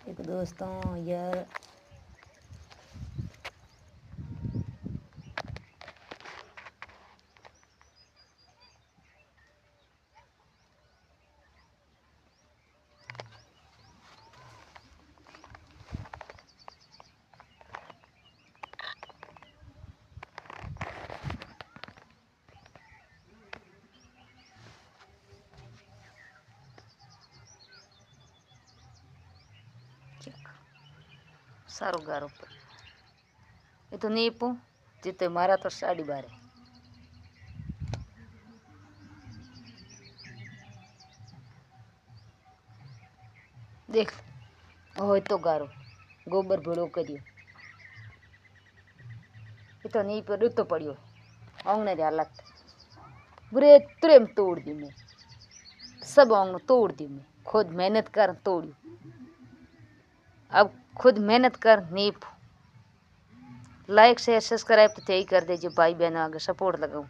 एक दोस्तों यार सारो गारो पर ये तो नहीं पू जिते मारा तो 12:30 देख हो तो गारो गोबर भेड़ो करियो ये तो नहीं पर तो पड़ियो आंगने री हालत बुरे तुरेम तोड़ दी मैं सब आंगन तोड़ दी मैं खुद मेहनत कर तोड़ी अब खुद मेहनत कर नीप लाइक शेयर सब्सक्राइब तो यही कर दीजिए भाई बहनों आगे सपोर्ट लगाऊं।